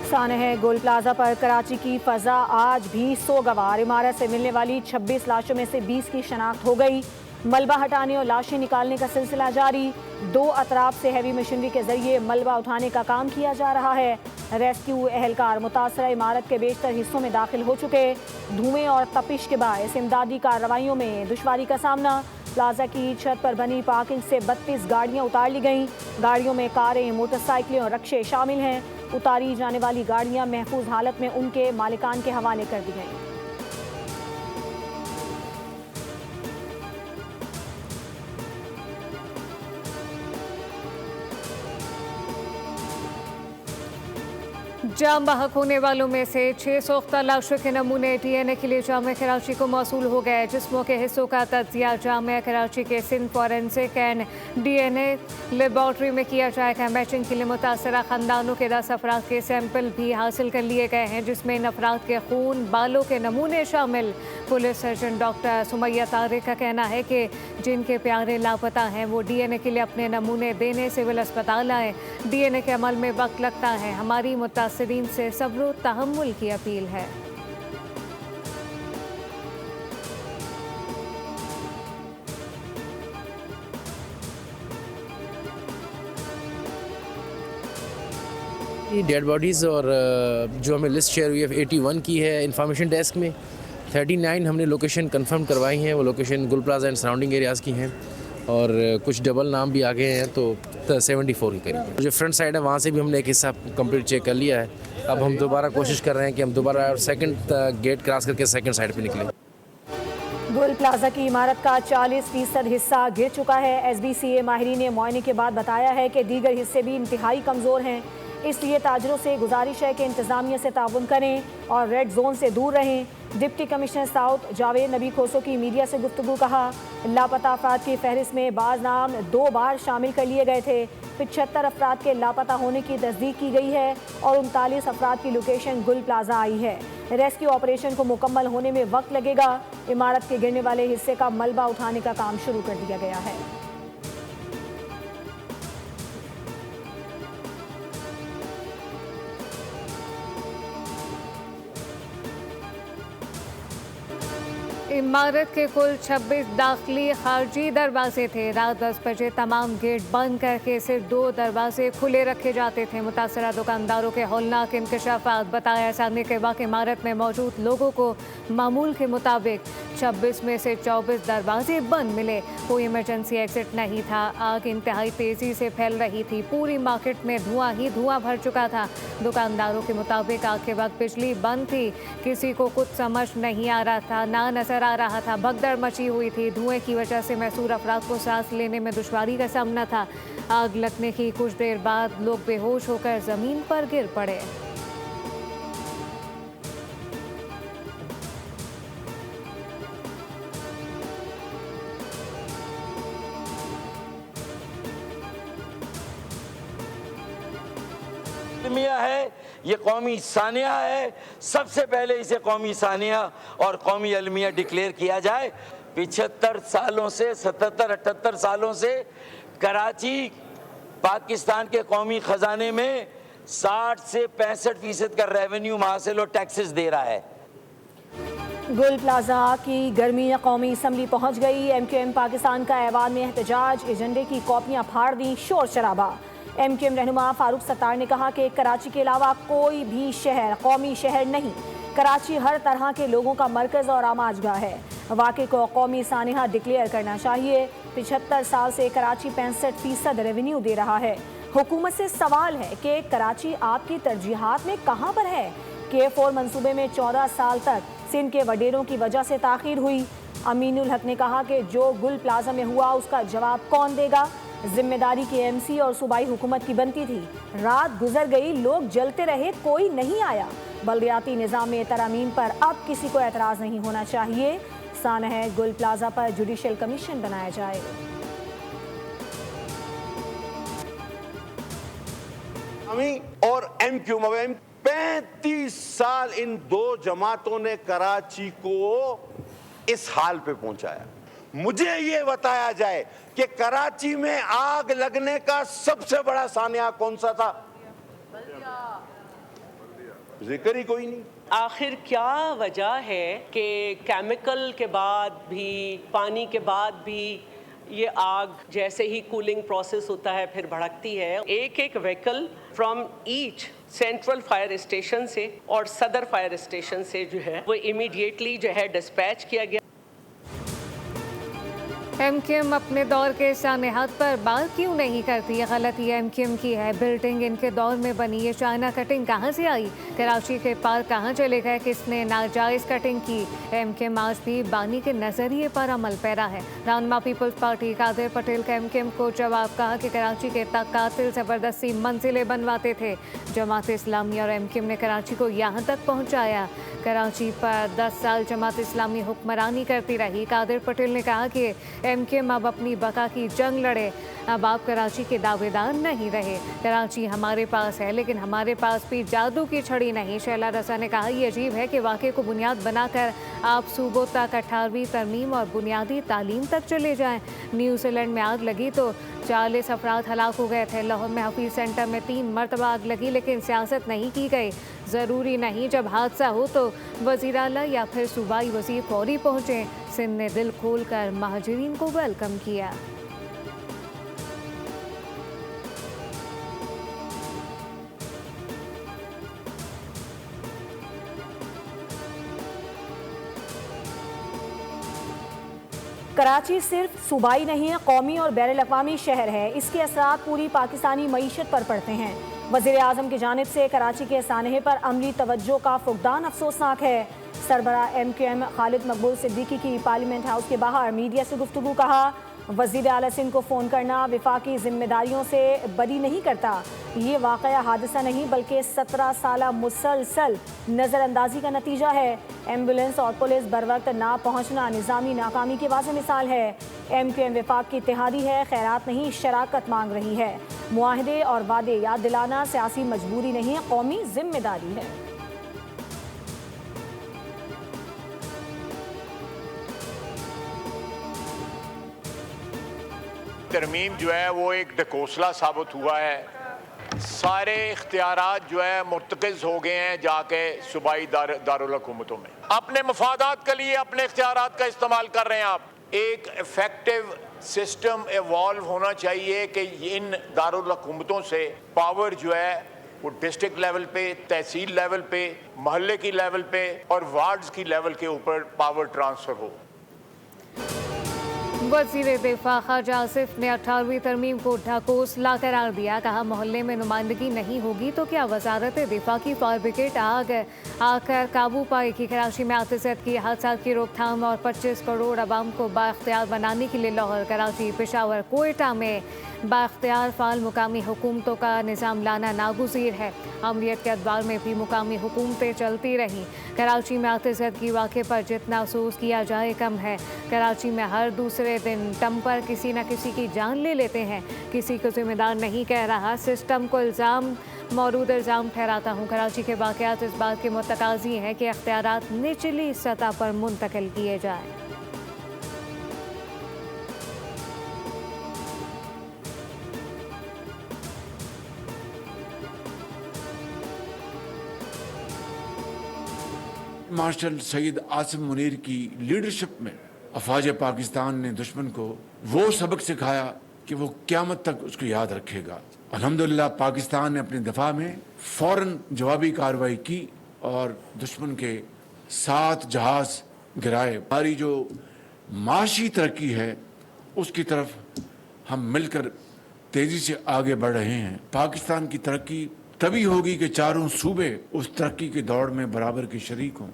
सानह गोल plaza पर कराची की फजा आज भी सोगवार। इमारत से मिलने वाली 26 लाशों में से 20 की शनाख्त हो गई। मलबा हटाने और लाशें निकालने का सिलसिला जारी। 2 अतराफ से हैवी मशीनरी के जरिए मलबा उठाने का काम किया जा रहा है। रेस्क्यू एहलकार मुतासरा इमारत के बेशतर हिस्सों में दाखिल हो चुके। धुएं और तपिश के बायस इमदादी कार्रवाइयों में दुश्वारी का सामना। प्लाजा की छत पर बनी पार्किंग से 32 गाड़ियां उतार ली गईं। गाड़ियों में कारें, मोटरसाइकिलें और रक्शे शामिल हैं। उतारी जाने वाली गाड़ियां महफूज हालत में उनके मालिकान के हवाले कर दी गईं। जाम बहक होने वालों में से 6 सोख्ता लाशों के नमूने DNA के लिए जामिया कराची को मौसूल हो गए। जिस्मों के हिस्सों का तज्जिया जामिया कराची के Sindh forensic and DNA laboratory में किया जाएगा। मैचिंग के लिए मुतासरा खानदानों के 10 अफराद के सैंपल भी हासिल कर लिए गए हैं, जिसमें इन अफराद के खून, बालों के नमूने शामिल। Police surgeon doctor Sumaiya Tariq का कहना है कि जिनके प्यारे लापता हैं वो DNA के लिए अपने नमूने देने सिविल अस्पताल आए। DNA के अमल में वक्त लगता है। हमारी मुतासरीन से सब्र तहम्मुल की अपील है। डेड बॉडीज़ और जो हमें लिस्ट शेयर हुई है 81 की है इंफॉर्मेशन डेस्क में। 39 हमने लोकेशन कंफर्म करवाई हैं, वो लोकेशन गुल प्लाजा एंड सराउंडिंग एरियाज़ की हैं और कुछ डबल नाम भी आ गए हैं, तो 74 के करीब। जो फ्रंट साइड है वहाँ से भी हमने एक हिस्सा कंप्लीट चेक कर लिया है। अब हम दोबारा कोशिश कर रहे हैं कि हम दोबारा सेकंड गेट क्रॉस करके सेकंड साइड पे निकलें। गुल प्लाजा की इमारत का 40% हिस्सा गिर चुका है। SBCA माहिरीन ने मुआयने के बाद बताया है कि दीगर हिस्से भी इंतहाई कमज़ोर हैं, इसलिए ताजरों से गुजारिश है कि इंतज़ामिया से ताउन करें और रेड जोन से दूर रहें। डिप्टी कमिश्नर साउथ जावेद नबी खोसो की मीडिया से गुफ्तगू। कहा, लापता अफराद की फहरिस्त में बाज़ नाम 2 बार शामिल कर लिए गए थे। 75 अफराद के लापता होने की तस्दीक की गई है और 39 अफराद की लोकेशन गुल प्लाजा आई है। रेस्क्यू ऑपरेशन को मुकम्मल होने में वक्त लगेगा। इमारत के गिरने वाले हिस्से का मलबा उठाने का काम शुरू कर दिया गया है। इमारत के कुल 26 दाखिली खारजी दरवाजे थे। रात 10 बजे तमाम गेट बंद करके सिर्फ 2 दरवाजे खुले रखे जाते थे। मुतासरा दुकानदारों के हौलनाक इंकशाफात। बताया सामने के वक्त इमारत में मौजूद लोगों को मामूल के मुताबिक 26 में से 24 दरवाजे बंद मिले। कोई इमरजेंसी एग्जिट नहीं था। आग इंतहाई तेज़ी से फैल रही थी। पूरी मार्केट में धुआं ही धुआं भर चुका था। दुकानदारों के मुताबिक आग के वक्त बिजली बंद थी। किसी को कुछ समझ नहीं आ रहा था, ना नजर आ रहा था। भगदड़ मची हुई थी। धुएं की वजह से मैसूर अफराद को सांस लेने में दुश्वारी का सामना था। आग लगने की कुछ देर बाद लोग बेहोश होकर जमीन पर गिर पड़े। है ये कौमी सानिया है। सबसे पहले इसे कौमी सानिया और कौमी अलमिया डिक्लेयर किया जाए। 75 सालों से 77-78 सालों से कराची पाकिस्तान के कौमी खजाने में 60 से 65% का रेवेन्यू हासिल और टैक्सेस दे रहा है। गुल प्लाजा की गर्मी कौमी असम्बली पहुंच गई। MQM पाकिस्तान का ऐवान में एहतजाज, एजेंडे की कॉपियां फाड़ दी, शोर शराबा। MQM रहनुमा फारूक सत्तार ने कहा कि कराची के अलावा कोई भी शहर कौमी शहर नहीं। कराची हर तरह के लोगों का मरकज़ और आमाजगाह है। वाक़े को कौमी सानिया डिक्लेयर करना चाहिए। 75 साल से कराची 65% रेवेन्यू दे रहा है। हुकूमत से सवाल है कि कराची आपकी तरजीहात में कहाँ पर है। K4 मंसूबे में 14 साल तक सिंध के वडेरों की वजह से ताख़ीर हुई। अमीनुल हक ने कहा कि जो गुल प्लाजा में हुआ उसका जवाब कौन देगा। जिम्मेदारी KMC और सूबाई हुकूमत की बनती थी। रात गुजर गई, लोग जलते रहे, कोई नहीं आया। बल्दियाती निज़ाम में तरमीम पर अब किसी को एतराज़ नहीं होना चाहिए। सानह गुल प्लाजा पर जुडिशल कमीशन बनाया जाए। और MQM 35 साल इन 2 जमातों ने कराची को इस हाल पे पहुंचाया। मुझे ये बताया जाए कि कराची में आग लगने का सबसे बड़ा सानिया कौन सा था? जिक्र ही कोई नहीं। आखिर क्या वजह है कि केमिकल के बाद भी, पानी के बाद भी ये आग जैसे ही कूलिंग प्रोसेस होता है फिर भड़कती है। एक एक vehicle from each central fire station से और सदर फायर स्टेशन से जो है वो इमीडिएटली जो है डिस्पैच किया गया। एमक्यूएम अपने दौर के सानेहात पर बात क्यों नहीं करती? ये गलती एमक्यूएम की है। बिल्डिंग इनके दौर में बनी, ये चाइना कटिंग कहाँ से आई? कराची के पार कहाँ चले गए? किसने नाजायज़ कटिंग की? एमक्यूएम आज भी बानी के नज़रिए पर अमल पैरा है। रहनुमा पीपल्स पार्टी कादिर पटेल का एमक्यूएम को जवाब, कहा कि कराची के कातिल ज़बरदस्ती मंजिलें बनवाते थे। जमात इस्लामी और एमक्यूएम ने कराची को यहाँ तक पहुँचाया। कराची पर 10 साल जमात इस्लामी हुक्मरानी करती रही। कादिर पटेल ने कहा कि एमक्यूएम अब अपनी बका की जंग लड़े, अब आप कराची के दावेदार नहीं रहे। कराची हमारे पास है, लेकिन हमारे पास भी जादू की छड़ी नहीं। शैला रसा ने कहा, ये अजीब है कि वाक़े को बुनियाद बनाकर आप सूबों तक 18वीं तरमीम और बुनियादी तालीम तक चले जाएं। न्यूजीलैंड में आग लगी तो 40 अफराद हलाक हो गए थे। लाहौर में हफीज़ सेंटर में 3 मरतबा आग लगी, लेकिन सियासत नहीं की गई। ज़रूरी नहीं जब हादसा हो तो वज़ीर आला या फिर सूबाई वज़ीर फौरी पहुँचे। सिंध ने दिल खोल कर महाजरीन को वेलकम किया। कराची सिर्फ सूबाई नहीं है, कौमी और बैनुल-अक़वामी शहर है। इसके असरात पूरी पाकिस्तानी मईशत पर पड़ते हैं। वज़ीर आज़म की जानिब से कराची के सानहे पर अमली तवज्जो का फुक़दान अफसोसनाक है। सरबरा एमक्यूएम खालिद मकबूल सिद्दीकी की पार्लियामेंट हाउस के बाहर मीडिया से गुफ्तगू, कहा वज़ीर आला सिंध को फ़ोन करना वफाकी जिम्मेदारियों से बरी नहीं करता। ये वाक़या हादसा नहीं बल्कि 17 साला मुसलसल नज़रअंदाजी का नतीजा है। एम्बुलेंस और पुलिस बरवक्त ना पहुँचना निज़ामी नाकामी की वाज़ेह मिसाल है। एमक्यूएम वफाक की इत्तेहादी है, खैरात नहीं शराकत मांग रही है। मुआहदे और वादे याद दिलाना सियासी मजबूरी नहीं, कौमी जिम्मेदारी है। तरमीम जो है वो एक ढकोसला साबित हुआ है। सारे इख्तियारात जो है मुर्तकिज़ हो गए हैं जाके सूबाई दारुल हुकूमतों में। अपने मफादात के लिए अपने इख्तियारात का इस्तेमाल कर रहे हैं आप। एक इफेक्टिव सिस्टम इवॉल्व होना चाहिए कि इन दारुल हुकूमतों से पावर जो है वो डिस्ट्रिक्ट लेवल पे, तहसील लेवल पे, महल्ले की लेवल पे और वार्ड्स की लेवल के ऊपर पावर ट्रांसफ़र हो। वज़ीर दिफा ख़ाजा आसिफ ने 18वीं तरमीम को ढकोसला करार दिया। कहा मोहल्ले में नुमाइंदगी नहीं होगी तो क्या वजारत दिफा की फायर ब्रिगेड आकर काबू पाएगी। कराची में आतिशत की हादसा की रोकथाम और 25 करोड़ आवाम को बाख्तियार बनाने के लिए लाहौर, कराची, पेशावर, कोयटा में बाख्तियार फ़ाल मुकामी हुकूमतों का निज़ाम लाना नागुज़ीर है। अमरीत के अदवार में भी मुकामी हुकूमतें चलती रहीं। कराची में आतिशत की वाक़े पर जितना अफसोस किया जाए कम है। कराची में हर दूसरे दिन टम्पर किसी न किसी की जान ले लेते हैं। किसी को जिम्मेदार नहीं कह रहा, सिस्टम को मौजूद इल्ज़ाम ठहराता हूँ। कराची के वाक़यात इस बात के मुतकाज़ी हैं कि इख्तियारात निचली सतह पर मुंतकिल किए जाएँ। मार्शल सईद आसिम मुनीर की लीडरशिप में अफवाज पाकिस्तान ने दुश्मन को वो सबक सिखाया कि वो क़यामत तक उसको याद रखेगा। अल्हम्दुलिल्लाह पाकिस्तान ने अपनी दफा में फौरन जवाबी कार्रवाई की और दुश्मन के 7 जहाज गिराए। हमारी जो माशी तरक्की है उसकी तरफ हम मिलकर तेजी से आगे बढ़ रहे हैं। पाकिस्तान की तरक्की तभी होगी कि चारों सूबे उस तरक्की की दौड़ में बराबर के शरीक हों।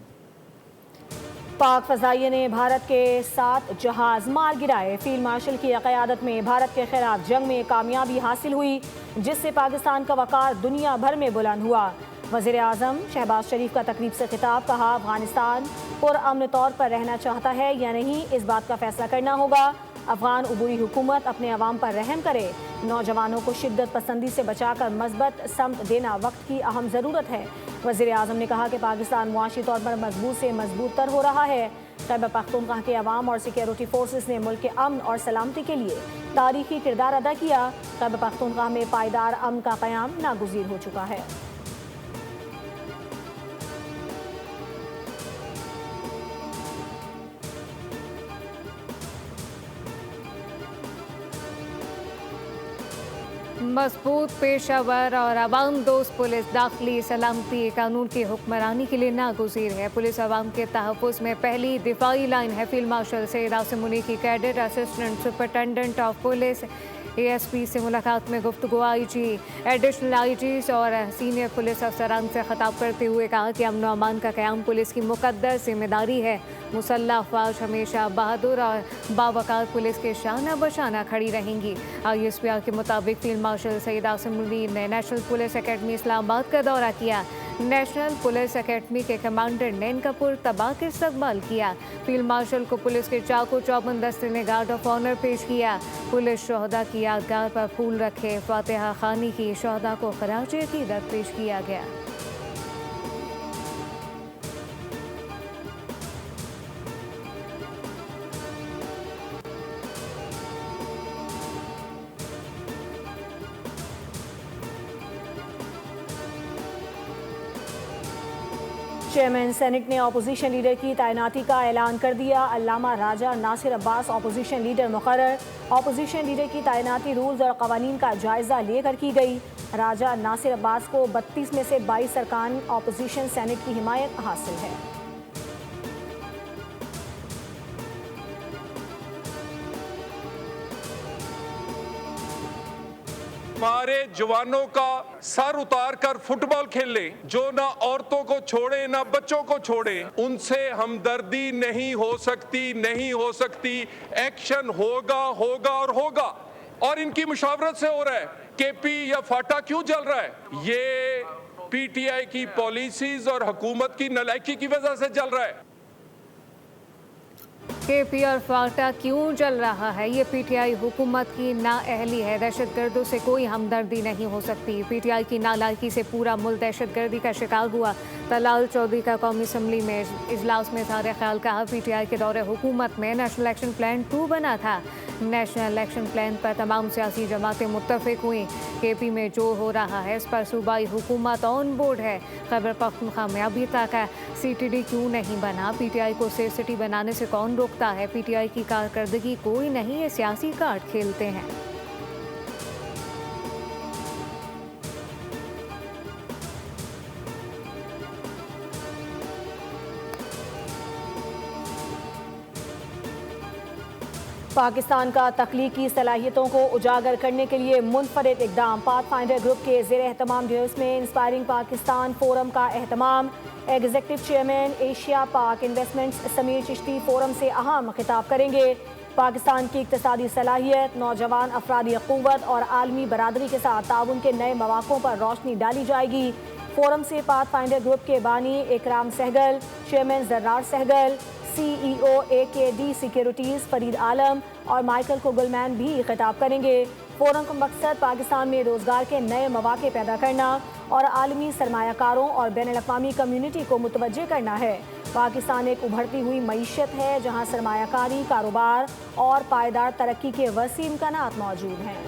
पाक फजाइये ने भारत के 7 जहाज मार गिराए। फील्ड मार्शल की क़यादत में भारत के खिलाफ जंग में कामयाबी हासिल हुई, जिससे पाकिस्तान का वक़ार दुनिया भर में बुलंद हुआ। वज़ीर आज़म शहबाज शरीफ का तकरीब से खिताब, कहा अफगानिस्तान पुरअमन तौर पर रहना चाहता है या नहीं, इस बात का फैसला करना होगा। अफगान उबूरी हुकूमत अपने अवाम पर रहम करे। नौजवानों को शिद्दत पसंदी से बचाकर मस्बत समत देना वक्त की अहम ज़रूरत है। वज़ीर आज़म ने कहा कि पाकिस्तान मुआशी तौर पर मजबूत से मजबूत तर हो रहा है। खैबर पख्तूनख्वा के अवाम और सिक्योरिटी फोर्सेस ने मुल्क के अमन और सलामती के लिए तारीखी किरदार अदा किया। खैबर पख्तूनख्वा में पायदार अमन का क़याम नागुज़ीर हो चुका है। मजबूत, पेशावर और आवाम दोस्त पुलिस दाखिली सलामती कानून की हुक्मरानी के लिए नागुज़ीर है। पुलिस आवाम के तहफ़्फ़ुज़ में पहली दिफाई लाइन है। फील्ड मार्शल सैयद आसिम मुनीर की cadet assistant superintendent of police ASP से मुलाकात में गुफ्तगू IG, एडिशनल IGs और सीनियर पुलिस अफसरान से खिताब करते हुए कहा कि अमन व अमान का क़याम पुलिस की मुक़द्दस जिम्मेदारी है। मुसल्लह अफ़वाज हमेशा बहादुर और बावक़ार पुलिस के शाना बशाना खड़ी रहेंगी। ISPR के मुताबिक फील्ड मार्शल सैयद आसिम मुनीर ने नेशनल पुलिस अकेडमी इस्लामाबाद का दौरा किया। नेशनल पुलिस अकेडमी के कमांडर नैन कपूर तबाक इस्तकबाल किया। फील्ड मार्शल को पुलिस के चाकू चौबंद दस्ते ने गार्ड ऑफ ऑनर पेश किया। पुलिस शहदा की यादगार पर फूल रखे, फातिहा खानी की, शहदा को खराज अकीदत पेश किया गया। चेयरमैन सेनेट ने अपोजिशन लीडर की तैनाती का ऐलान कर दिया। अल्लामा राजा नासिर अब्बास अपोजिशन लीडर मुकर्रर। अपोजिशन लीडर की तैनाती रूल्स और कवानीन का जायजा लेकर की गई। राजा नासिर अब्बास को 32 में से 22 अरकान अपोजिशन सेनेट की हिमायत हासिल है। हमारे जवानों का सर उतार कर फुटबॉल खेले, जो ना औरतों को छोड़े ना बच्चों को छोड़े, उनसे हमदर्दी नहीं हो सकती। एक्शन होगा और होगा। और इनकी मुशावरत से हो रहा है। KP या फाटा क्यों जल रहा है? ये PTI की पॉलिसीज और हुकूमत की नालायकी की वजह से जल रहा है। KP और फाटा क्यों जल रहा है? ये PTI हुकूमत की नाअहली है। दहशतगर्दों से कोई हमदर्दी नहीं हो सकती। PTI की नालायकी से पूरा मुल्क दहशतगर्दी का शिकार हुआ। तलाल चौधरी का कौमी असम्बली में इजलास में इज़हार ख्याल कहा। PTI के दौरे हुकूमत में नेशनल एक्शन प्लान 2 बना था। नेशनल एक्शन प्लान पर तमाम सियासी जमातें मुत्तफिक हुई। KP में जो हो रहा है इस पर सूबाई हुकूमत ऑन बोर्ड है। खैबर पख्तूनख्वा में अभी तक CTD क्यों नहीं बना? PTI को सेफ सिटी बनाने से कौन रोकता है? PTI की कारकर्दगी कोई नहीं, ये सियासी कार्ड खेलते हैं। पाकिस्तान का तख्लीकी सलाहियतों को उजागर करने के लिए मुनफरिद इकदाम। पाथफाइंडर ग्रुप के ज़ेर एहतमाम ड्यूस में इंस्पायरिंग पाकिस्तान फोरम का एहतमाम। एग्जीक्यूटिव चेयरमैन एशिया पाक इन्वेस्टमेंट्स समीर चिश्ती फोरम से अहम खिताब करेंगे। पाकिस्तान की इक्तसादी सलाहियत, नौजवान अफरादी क़ुव्वत और आलमी बरादरी के साथ ताउन के नए मौक़ों पर रोशनी डाली जाएगी। फोरम से पाथफाइंडर ग्रुप के Bani Ikram Sehgal, chairman Jarrar Sehgal, CEO AKD securities Farid Alam और माइकल कोगलमैन भी खिताब करेंगे। फोरम का मकसद पाकिस्तान में रोज़गार के नए मौक़े पैदा करना और आलमी सरमायाकारों और बैनुल-अक़वामी कम्यूनिटी को मुतवज्जे करना है। पाकिस्तान एक उभरती हुई मईशत है जहाँ सरमायाकारी, कारोबार और पायदार तरक्की के वसीम इम्कानात मौजूद हैं।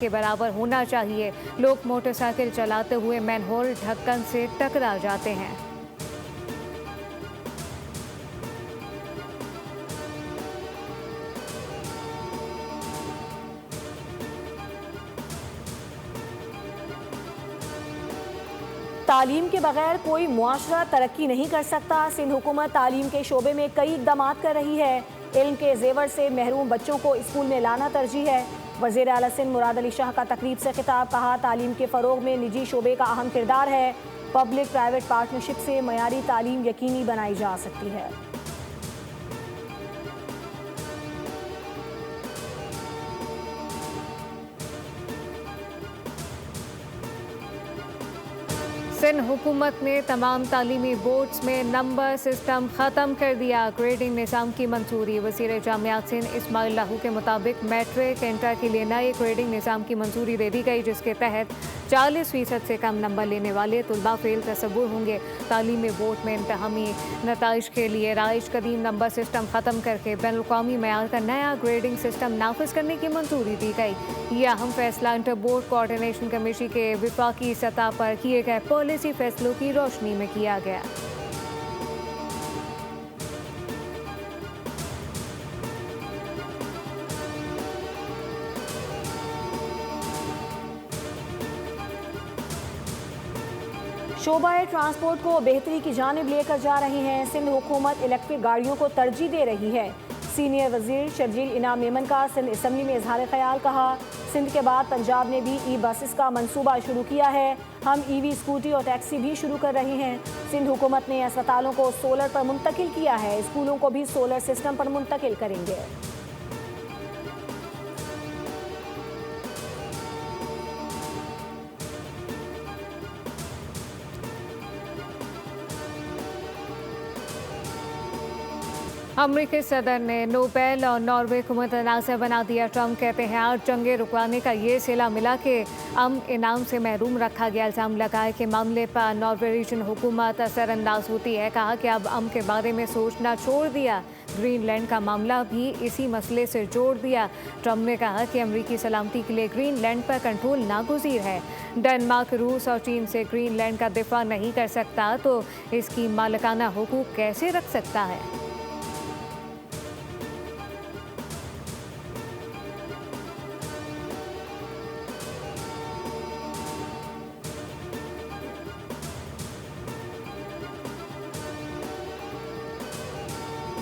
के बराबर होना चाहिए। लोग मोटरसाइकिल चलाते हुए मैनहोल ढक्कन से टकरा जाते हैं। तालीम के बगैर कोई मुआशरा तरक्की नहीं कर सकता। सिंध हुकूमत तालीम के शोबे में कई इक़दाम कर रही है। इल्म के जेवर से महरूम बच्चों को स्कूल में लाना तरजीह है। वज़ीर आला सिंध मुराद अली शाह का तकरीब से खिताब। कहा, तालीम के फ़रोग़ में निजी शोबे का अहम किरदार है। पब्लिक प्राइवेट पार्टनरशिप से मयारी तालीम यकीनी बनाई जा सकती है। सिंध हुकूमत ने तमाम तालीमी बोर्ड्स में नंबर सिस्टम ख़त्म कर दिया। ग्रेडिंग निज़ाम की मंजूरी। वज़ीर जामियात सिंध इस्माइल लाहू के मुताबिक मैट्रिक इंटर के लिए नए ग्रेडिंग निज़ाम की मंजूरी दे दी गई, जिसके तहत 40% से कम नंबर लेने वाले तुलबा फेल तस्वुर होंगे। तालीमी बोर्ड में इंतहामी नताइज के लिए राइज कदीम नंबर सिस्टम ख़त्म करके बैनुल-अक़वामी मयार का नया ग्रेडिंग सिस्टम नाफिज करने की मंजूरी दी गई। यह अहम फैसला इंटर बोर्ड कोऑर्डिनेशन कमेटी के विफाकी सतह पर किए गए पॉलिसी इसी फैसलों की रोशनी में किया गया। शोबाए ट्रांसपोर्ट को बेहतरी की जानिब लेकर जा रही है। सिंध हुकूमत इलेक्ट्रिक गाड़ियों को तरजीह दे रही है। सीनियर वजीर शर्जील इनाम मेमन का सिंध असम्बली में इजहार ख्याल। कहा, सिंध के बाद पंजाब ने भी ई बसेस का मंसूबा शुरू किया है। हम ईवी स्कूटी और टैक्सी भी शुरू कर रहे हैं। सिंध हुकूमत ने अस्पतालों को सोलर पर मुंतकिल किया है। स्कूलों को भी सोलर सिस्टम पर मुंतकिल करेंगे। अमरीकी सदर ने नोबेल और नॉर्वे को मुतनाज़ बना दिया। ट्रंप कहते हैं आज जंगे रुकवाने का ये सिला मिला कि इनाम से महरूम रखा गया। इल्ज़ाम लगाए कि मामले पर नॉर्वेजियन हुकूमत असरअंदाज होती है। कहा कि अब के बारे में सोचना छोड़ दिया। ग्रीनलैंड का मामला भी इसी मसले से जोड़ दिया। ट्रंप ने कहा कि अमरीकी सलामती के लिए ग्रीनलैंड पर कंट्रोल नागुज़ीर है। डेनमार्क, रूस और चीन से ग्रीनलैंड का दिफा नहीं कर सकता तो इसकी मालिकाना हुकूक कैसे रख सकता है।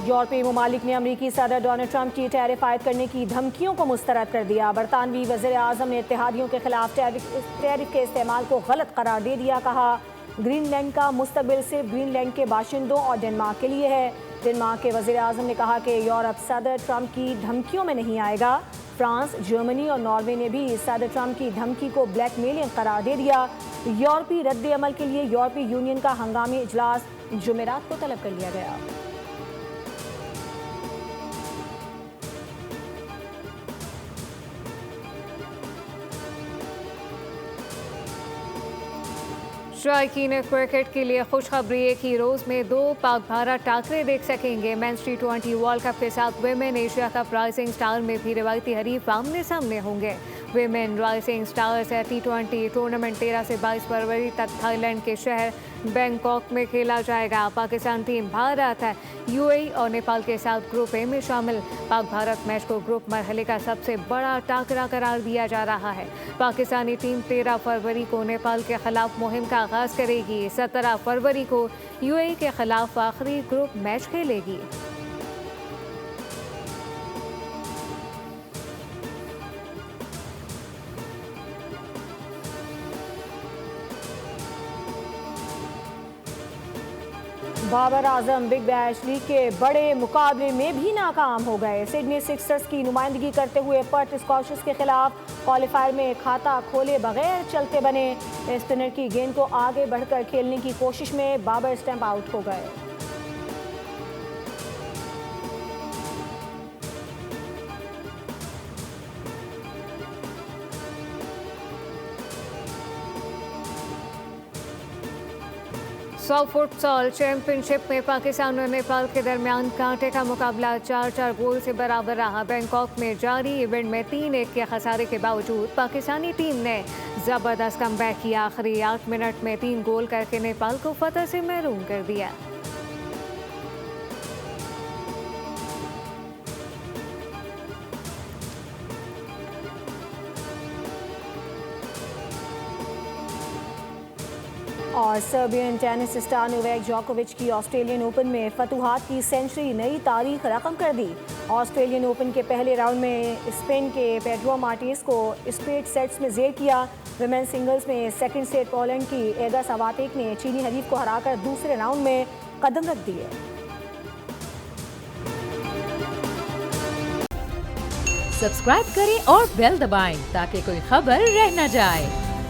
यूरोपीय ममालिक ने अमरीकी सदर डोनाल्ड ट्रंप की टैरिफ आयद करने की धमकियों को मुस्तरद कर दिया। बरतानवी वज़ीर आज़म ने इत्तेहादियों के खिलाफ टैरिफ के इस्तेमाल को गलत करार दे दिया। कहा, ग्रीनलैंड का मुस्तकबिल सिर्फ ग्रीनलैंड के बाशिंदों और डेनमार्क के लिए है। डेनमार्क के वज़ीर आज़म ने कहा कि यूरोप सदर ट्रंप की धमकियों में नहीं आएगा। फ्रांस, जर्मनी और नॉर्वे ने भी सदर ट्रंप की धमकी को ब्लैकमेलिंग करार दे दिया। यूरोपीय रद्द अमल के लिए यूरोपीय यूनियन का हंगामी इजलास जुमेरात को तलब कर लिया गया। शायकीन क्रिकेट के लिए खुशखबरी, एक ही रोज में 2 पाक भारत टाकरे देख सकेंगे। मेंस T20 वर्ल्ड कप के साथ women Asia cup rising star में भी रिवायती हरीफ आमने सामने होंगे। Women rising stars T20 tournament 13 से 22 फरवरी तक थाईलैंड के शहर बैंकॉक में खेला जाएगा। पाकिस्तान टीम भारत, UAE और नेपाल के साथ ग्रुप ए में शामिल। पाक भारत मैच को ग्रुप मरहले का सबसे बड़ा टाकरा करार दिया जा रहा है। पाकिस्तानी टीम 13 फरवरी को नेपाल के खिलाफ मुहिम का आगाज करेगी। 17 फरवरी को UAE के खिलाफ आखिरी ग्रुप मैच खेलेगी। Babar Azam big bash league के बड़े मुकाबले में भी नाकाम हो गए। सिडनी सिक्सर्स की नुमाइंदगी करते हुए पर्थ स्कॉचर्स के खिलाफ क्वालिफायर में खाता खोले बगैर चलते बने। स्पिनर की गेंद को आगे बढ़कर खेलने की कोशिश में बाबर स्टंप आउट हो गए। सॉफ्ट फुटसॉल चैंपियनशिप में पाकिस्तान और नेपाल के दरमियान कांटे का मुकाबला 4-4 गोल से बराबर रहा। बैंकॉक में जारी इवेंट में 3-1 के खसारे के बावजूद पाकिस्तानी टीम ने जबरदस्त कमबैक किया। आखिरी 8 मिनट में 3 गोल करके नेपाल को फतह से महरूम कर दिया। और सर्बियन टेनिस स्टार नोवाक जोकोविच की ऑस्ट्रेलियन ओपन में फतुहात की सेंचुरी नई तारीख रकम कर दी। ऑस्ट्रेलियन ओपन के पहले राउंड में स्पेन के पेड्रो मार्टिस को स्ट्रेट सेट्स में जेर किया। विमेन सिंगल्स में सेकंड सेट पोलैंड की एगा सवातेक ने चीनी हरीफ को हराकर दूसरे राउंड में कदम रख दिए। सब्सक्राइब करें और बेल दबाएं ताकि कोई खबर रह न जाए।